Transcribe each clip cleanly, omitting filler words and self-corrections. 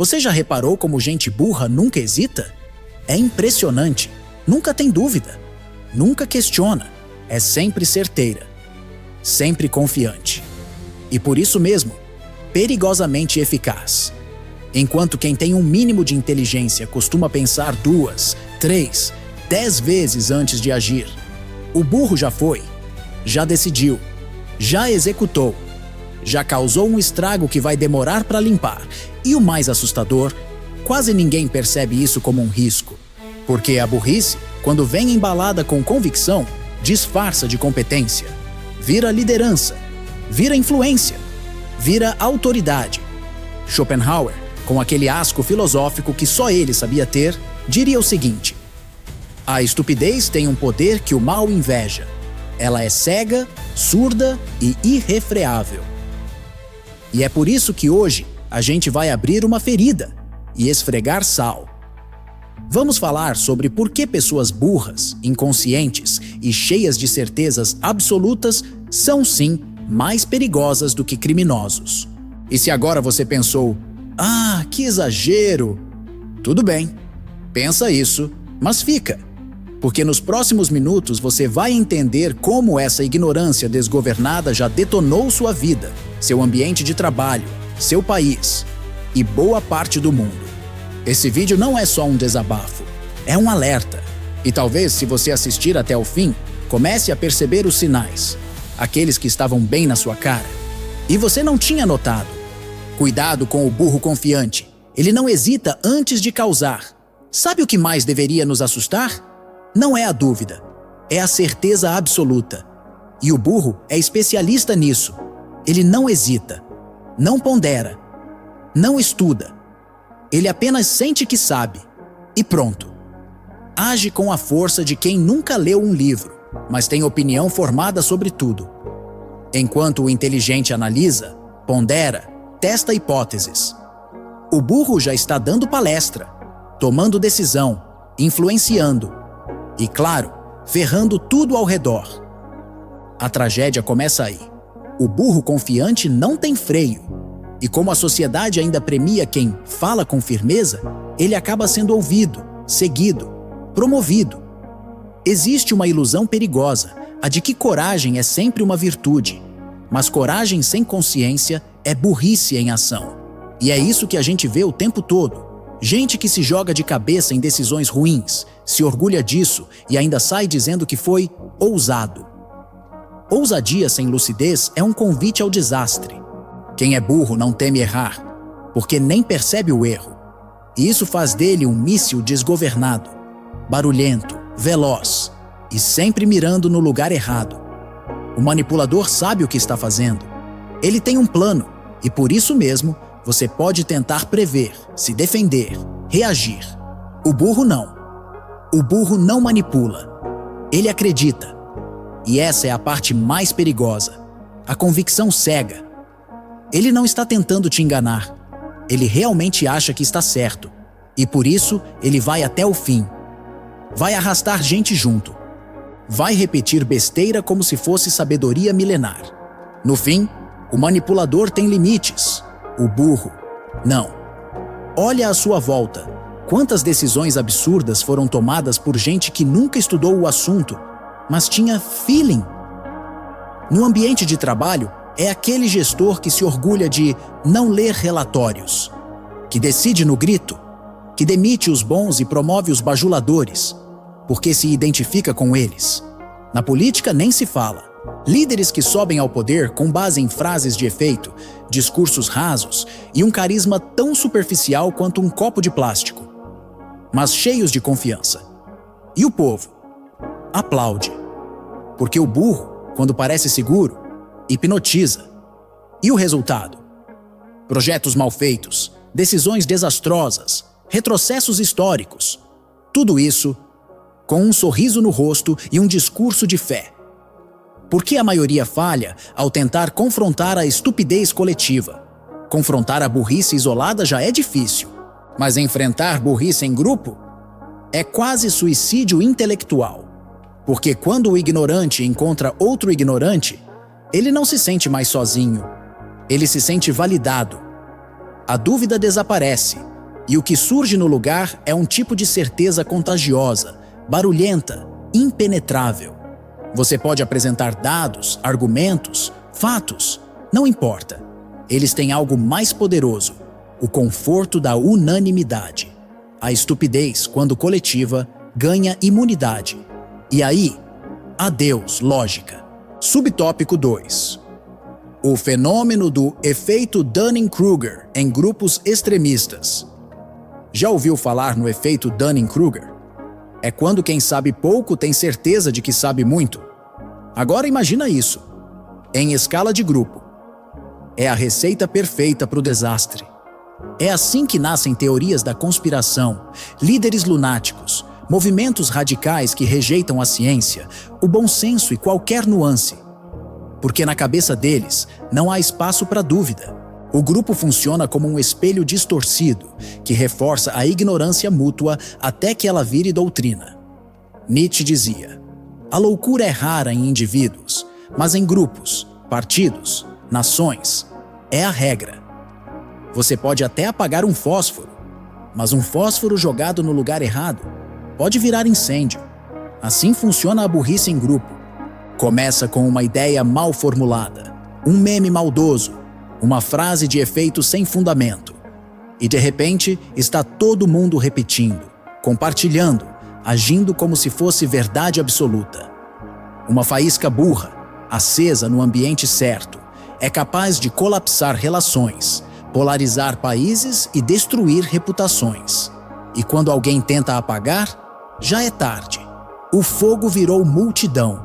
Você já reparou como gente burra nunca hesita? É impressionante. Nunca tem dúvida. Nunca questiona. É sempre certeira. Sempre confiante. E por isso mesmo, perigosamente eficaz. Enquanto quem tem um mínimo de inteligência costuma pensar 2, 3, 10 vezes antes de agir, o burro já foi, já decidiu, já executou, já causou um estrago que vai demorar para limpar. E o mais assustador, quase ninguém percebe isso como um risco. Porque a burrice, quando vem embalada com convicção, disfarça de competência. Vira liderança, vira influência, vira autoridade. Schopenhauer, com aquele asco filosófico que só ele sabia ter, diria o seguinte: a estupidez tem um poder que o mal inveja. Ela é cega, surda e irrefreável. E é por isso que hoje a gente vai abrir uma ferida e esfregar sal. Vamos falar sobre por que pessoas burras, inconscientes e cheias de certezas absolutas são sim mais perigosas do que criminosos. E se agora você pensou, que exagero! Tudo bem, pensa isso, mas fica. Porque nos próximos minutos você vai entender como essa ignorância desgovernada já detonou sua vida, seu ambiente de trabalho, seu país e boa parte do mundo. Esse vídeo não é só um desabafo, é um alerta. E talvez, se você assistir até o fim, comece a perceber os sinais, aqueles que estavam bem na sua cara. E você não tinha notado. Cuidado com o burro confiante. Ele não hesita antes de causar. Sabe o que mais deveria nos assustar? Não é a dúvida, é a certeza absoluta. E o burro é especialista nisso. Ele não hesita, não pondera, não estuda. Ele apenas sente que sabe. E pronto. Age com a força de quem nunca leu um livro, mas tem opinião formada sobre tudo. Enquanto o inteligente analisa, pondera, testa hipóteses. O burro já está dando palestra, tomando decisão, influenciando e, claro, ferrando tudo ao redor. A tragédia começa aí. O burro confiante não tem freio. E como a sociedade ainda premia quem fala com firmeza, ele acaba sendo ouvido, seguido, promovido. Existe uma ilusão perigosa, a de que coragem é sempre uma virtude. Mas coragem sem consciência é burrice em ação. E é isso que a gente vê o tempo todo. Gente que se joga de cabeça em decisões ruins, se orgulha disso e ainda sai dizendo que foi ousado. Ousadia sem lucidez é um convite ao desastre. Quem é burro não teme errar, porque nem percebe o erro. E isso faz dele um míssil desgovernado, barulhento, veloz e sempre mirando no lugar errado. O manipulador sabe o que está fazendo. Ele tem um plano e por isso mesmo você pode tentar prever, se defender, reagir. O burro não. O burro não manipula. Ele acredita. E essa é a parte mais perigosa. A convicção cega. Ele não está tentando te enganar. Ele realmente acha que está certo. E por isso, ele vai até o fim. Vai arrastar gente junto. Vai repetir besteira como se fosse sabedoria milenar. No fim, o manipulador tem limites. O burro, não. Olha à sua volta. Quantas decisões absurdas foram tomadas por gente que nunca estudou o assunto, mas tinha feeling? No ambiente de trabalho, é aquele gestor que se orgulha de não ler relatórios, que decide no grito, que demite os bons e promove os bajuladores, porque se identifica com eles. Na política nem se fala. Líderes que sobem ao poder com base em frases de efeito, discursos rasos e um carisma tão superficial quanto um copo de plástico, mas cheios de confiança. E o povo? Aplaude. Porque o burro, quando parece seguro, hipnotiza. E o resultado? Projetos mal feitos, decisões desastrosas, retrocessos históricos. Tudo isso com um sorriso no rosto e um discurso de fé. Porque a maioria falha ao tentar confrontar a estupidez coletiva. Confrontar a burrice isolada já é difícil, mas enfrentar burrice em grupo é quase suicídio intelectual. Porque quando o ignorante encontra outro ignorante, ele não se sente mais sozinho, ele se sente validado. A dúvida desaparece, E o que surge no lugar é um tipo de certeza contagiosa, barulhenta, impenetrável. Você pode apresentar dados, argumentos, fatos, não importa. Eles têm algo mais poderoso: o conforto da unanimidade. A estupidez, quando coletiva, ganha imunidade. E aí, adeus, lógica. Subtópico 2. O fenômeno do efeito Dunning-Kruger em grupos extremistas. Já ouviu falar no efeito Dunning-Kruger? É quando quem sabe pouco tem certeza de que sabe muito. Agora imagina isso, em escala de grupo. É a receita perfeita para o desastre. É assim que nascem teorias da conspiração, líderes lunáticos, movimentos radicais que rejeitam a ciência, o bom senso e qualquer nuance. Porque na cabeça deles não há espaço para dúvida. O grupo funciona como um espelho distorcido, que reforça a ignorância mútua até que ela vire doutrina. Nietzsche dizia: a loucura é rara em indivíduos, mas em grupos, partidos, nações, é a regra. Você pode até apagar um fósforo, mas um fósforo jogado no lugar errado pode virar incêndio. Assim funciona a burrice em grupo. Começa com uma ideia mal formulada, um meme maldoso, uma frase de efeito sem fundamento. E de repente está todo mundo repetindo, compartilhando, agindo como se fosse verdade absoluta. Uma faísca burra, acesa no ambiente certo, é capaz de colapsar relações, polarizar países e destruir reputações. E quando alguém tenta apagar, já é tarde. O fogo virou multidão.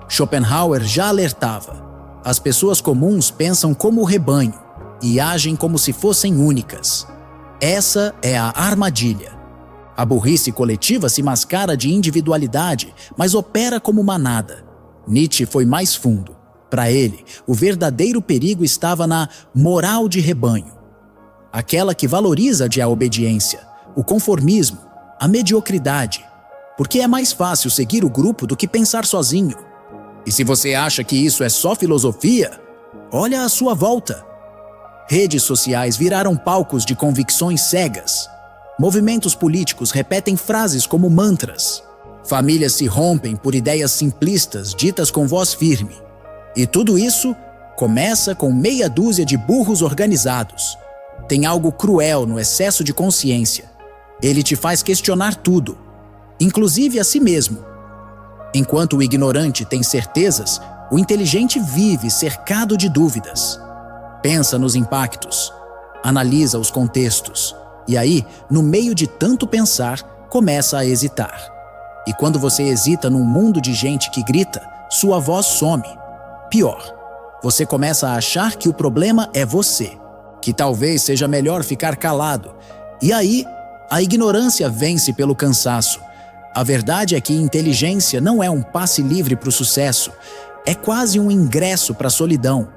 Schopenhauer já alertava: as pessoas comuns pensam como o rebanho e agem como se fossem únicas. Essa é a armadilha. A burrice coletiva se mascara de individualidade, mas opera como manada. Nietzsche foi mais fundo. Para ele, o verdadeiro perigo estava na moral de rebanho. Aquela que valoriza a obediência, o conformismo, a mediocridade. Porque é mais fácil seguir o grupo do que pensar sozinho. E se você acha que isso é só filosofia, olha à sua volta. Redes sociais viraram palcos de convicções cegas. Movimentos políticos repetem frases como mantras. Famílias se rompem por ideias simplistas ditas com voz firme. E tudo isso começa com meia dúzia de burros organizados. Tem algo cruel no excesso de consciência. Ele te faz questionar tudo, inclusive a si mesmo. Enquanto o ignorante tem certezas, o inteligente vive cercado de dúvidas. Pensa nos impactos, analisa os contextos, e aí, no meio de tanto pensar, começa a hesitar. E quando você hesita num mundo de gente que grita, sua voz some. Pior, você começa a achar que o problema é você, que talvez seja melhor ficar calado. E aí, a ignorância vence pelo cansaço. A verdade é que inteligência não é um passe livre para o sucesso, é quase um ingresso para a solidão.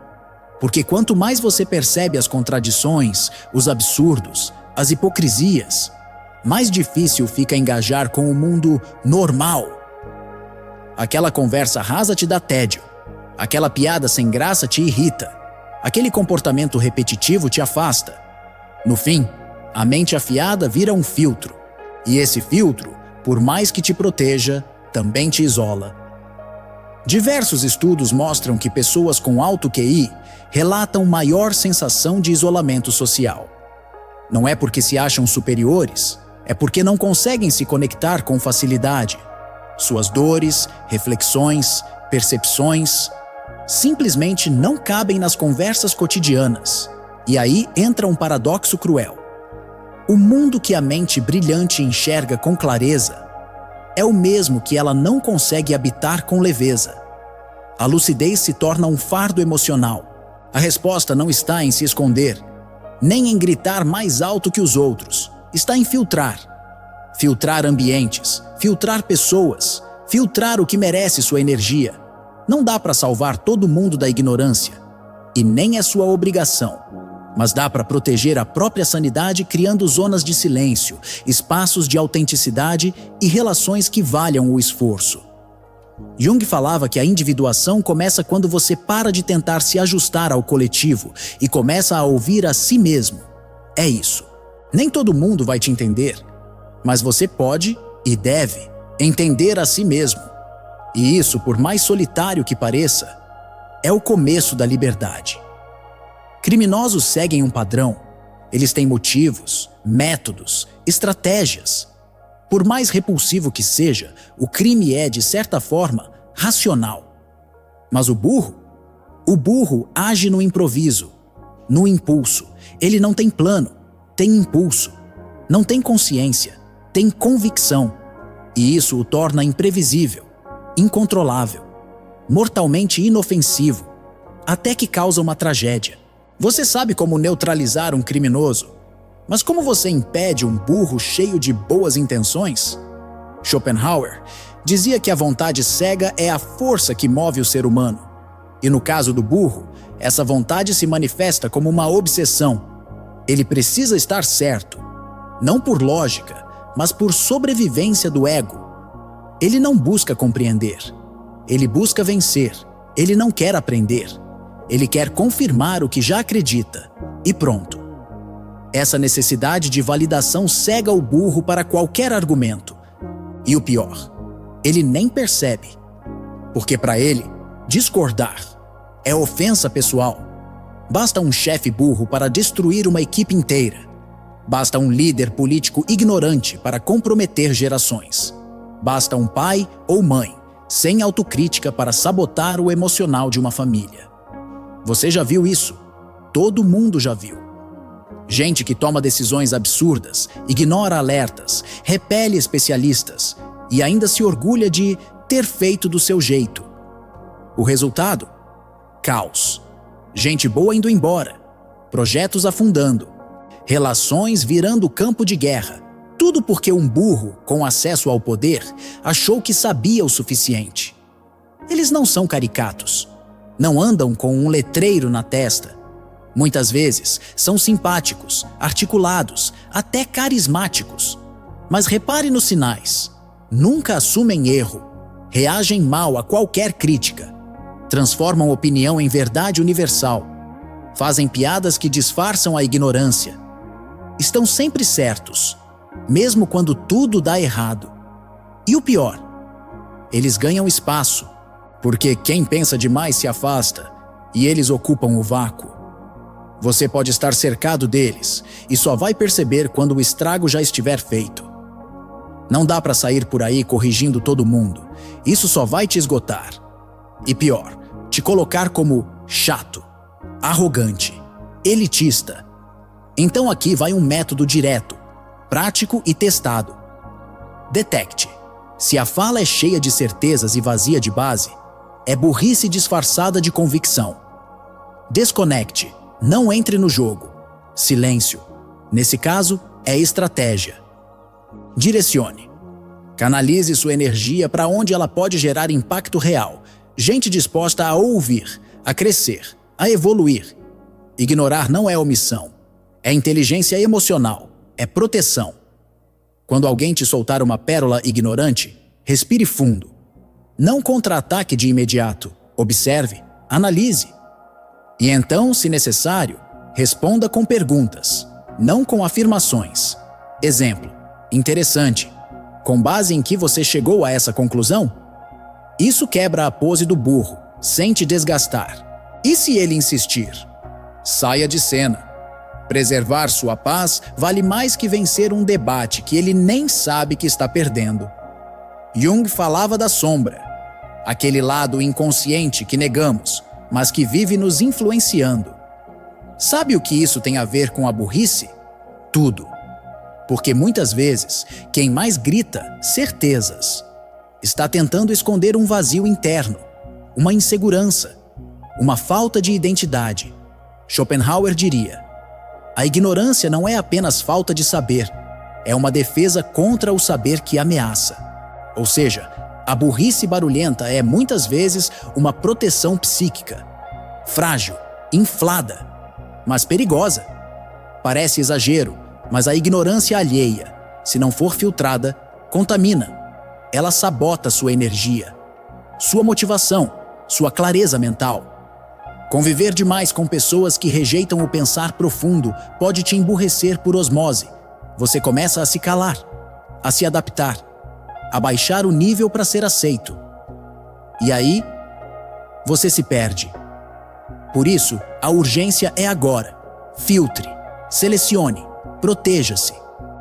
Porque quanto mais você percebe as contradições, os absurdos, as hipocrisias, mais difícil fica engajar com o mundo normal. Aquela conversa rasa te dá tédio, aquela piada sem graça te irrita, aquele comportamento repetitivo te afasta. No fim, a mente afiada vira um filtro, e esse filtro, por mais que te proteja, também te isola. Diversos estudos mostram que pessoas com alto QI relatam maior sensação de isolamento social. Não é porque se acham superiores, é porque não conseguem se conectar com facilidade. Suas dores, reflexões, percepções simplesmente não cabem nas conversas cotidianas. E aí entra um paradoxo cruel. O mundo que a mente brilhante enxerga com clareza é o mesmo que ela não consegue habitar com leveza. A lucidez se torna um fardo emocional. A resposta não está em se esconder, nem em gritar mais alto que os outros. Está em filtrar. Filtrar ambientes, filtrar pessoas, filtrar o que merece sua energia. Não dá para salvar todo mundo da ignorância, e nem é sua obrigação. Mas dá para proteger a própria sanidade criando zonas de silêncio, espaços de autenticidade e relações que valham o esforço. Jung falava que a individuação começa quando você para de tentar se ajustar ao coletivo e começa a ouvir a si mesmo. É isso. Nem todo mundo vai te entender, mas você pode e deve entender a si mesmo. E isso, por mais solitário que pareça, é o começo da liberdade. Criminosos seguem um padrão. Eles têm motivos, métodos, estratégias. Por mais repulsivo que seja, o crime é, de certa forma, racional. Mas o burro age no improviso, no impulso. Ele não tem plano, tem impulso. Não tem consciência, tem convicção. E isso o torna imprevisível, incontrolável, mortalmente inofensivo, até que causa uma tragédia. Você sabe como neutralizar um criminoso, mas como você impede um burro cheio de boas intenções? Schopenhauer dizia que a vontade cega é a força que move o ser humano. E no caso do burro, essa vontade se manifesta como uma obsessão. Ele precisa estar certo, não por lógica, mas por sobrevivência do ego. Ele não busca compreender, ele busca vencer, ele não quer aprender. Ele quer confirmar o que já acredita, e pronto. Essa necessidade de validação cega o burro para qualquer argumento. E o pior, ele nem percebe, porque para ele, discordar é ofensa pessoal. Basta um chefe burro para destruir uma equipe inteira. Basta um líder político ignorante para comprometer gerações. Basta um pai ou mãe sem autocrítica para sabotar o emocional de uma família. Você já viu isso? Todo mundo já viu. Gente que toma decisões absurdas, ignora alertas, repele especialistas e ainda se orgulha de ter feito do seu jeito. O resultado? Caos. Gente boa indo embora, projetos afundando, relações virando campo de guerra. Tudo porque um burro, com acesso ao poder, achou que sabia o suficiente. Eles não são caricatos. Não andam com um letreiro na testa. Muitas vezes são simpáticos, articulados, até carismáticos. Mas repare nos sinais. Nunca assumem erro, reagem mal a qualquer crítica, transformam opinião em verdade universal, fazem piadas que disfarçam a ignorância. Estão sempre certos, mesmo quando tudo dá errado. E o pior, eles ganham espaço, porque quem pensa demais se afasta e eles ocupam o vácuo. Você pode estar cercado deles e só vai perceber quando o estrago já estiver feito. Não dá para sair por aí corrigindo todo mundo. Isso só vai te esgotar. E pior, te colocar como chato, arrogante, elitista. Então aqui vai um método direto, prático e testado. Detecte. Se a fala é cheia de certezas e vazia de base, é burrice disfarçada de convicção. Desconecte. Não entre no jogo. Silêncio. Nesse caso, é estratégia. Direcione. Canalize sua energia para onde ela pode gerar impacto real. Gente disposta a ouvir, a crescer, a evoluir. Ignorar não é omissão. É inteligência emocional. É proteção. Quando alguém te soltar uma pérola ignorante, respire fundo. Não contra-ataque de imediato. Observe, analise. E então, se necessário, responda com perguntas, não com afirmações. Exemplo: interessante. Com base em que você chegou a essa conclusão? Isso quebra a pose do burro, sem te desgastar. E se ele insistir? Saia de cena. Preservar sua paz vale mais que vencer um debate que ele nem sabe que está perdendo. Jung falava da sombra, aquele lado inconsciente que negamos, mas que vive nos influenciando. Sabe o que isso tem a ver com a burrice? Tudo. Porque muitas vezes, quem mais grita certezas está tentando esconder um vazio interno, uma insegurança, uma falta de identidade. Schopenhauer diria: a ignorância não é apenas falta de saber, é uma defesa contra o saber que ameaça. Ou seja, a burrice barulhenta é, muitas vezes, uma proteção psíquica. Frágil, inflada, mas perigosa. Parece exagero, mas a ignorância alheia, se não for filtrada, contamina. Ela sabota sua energia, sua motivação, sua clareza mental. Conviver demais com pessoas que rejeitam o pensar profundo pode te emburrecer por osmose, você começa a se calar, a se adaptar, a baixar o nível para ser aceito. E aí, você se perde. Por isso, a urgência é agora. Filtre, selecione, proteja-se.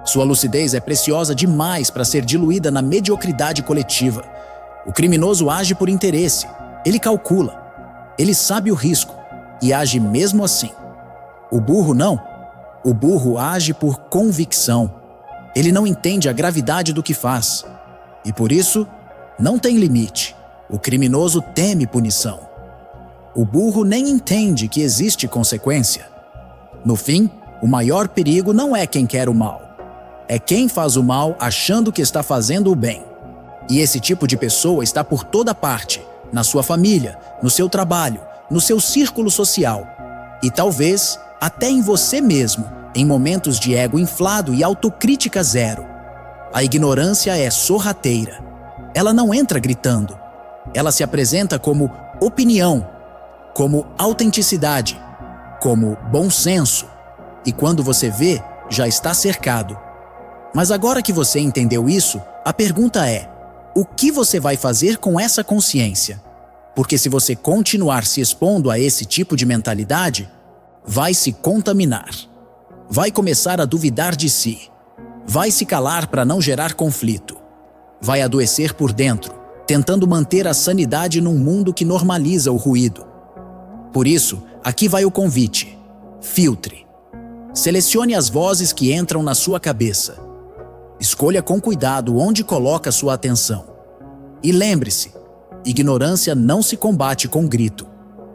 Sua lucidez é preciosa demais para ser diluída na mediocridade coletiva. O criminoso age por interesse. Ele calcula. Ele sabe o risco e age mesmo assim. O burro não. O burro age por convicção. Ele não entende a gravidade do que faz. E por isso, não tem limite. O criminoso teme punição. O burro nem entende que existe consequência. No fim, o maior perigo não é quem quer o mal. É quem faz o mal achando que está fazendo o bem. E esse tipo de pessoa está por toda parte, na sua família, no seu trabalho, no seu círculo social. E talvez até em você mesmo, em momentos de ego inflado e autocrítica zero. A ignorância é sorrateira. Ela não entra gritando. Ela se apresenta como opinião, como autenticidade, como bom senso. E quando você vê, já está cercado. Mas agora que você entendeu isso, a pergunta é: o que você vai fazer com essa consciência? Porque se você continuar se expondo a esse tipo de mentalidade, vai se contaminar. Vai começar a duvidar de si. Vai se calar para não gerar conflito. Vai adoecer por dentro, tentando manter a sanidade num mundo que normaliza o ruído. Por isso, aqui vai o convite. Filtre. Selecione as vozes que entram na sua cabeça. Escolha com cuidado onde coloca sua atenção. E lembre-se, ignorância não se combate com grito.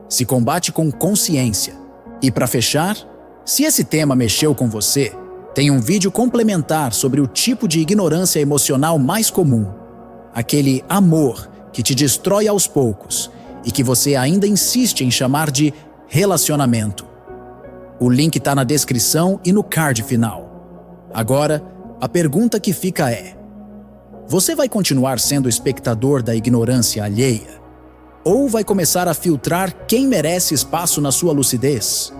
Se combate com consciência. E para fechar, se esse tema mexeu com você, tem um vídeo complementar sobre o tipo de ignorância emocional mais comum. Aquele amor que te destrói aos poucos e que você ainda insiste em chamar de relacionamento. O link está na descrição e no card final. Agora, a pergunta que fica é: você vai continuar sendo espectador da ignorância alheia? Ou vai começar a filtrar quem merece espaço na sua lucidez?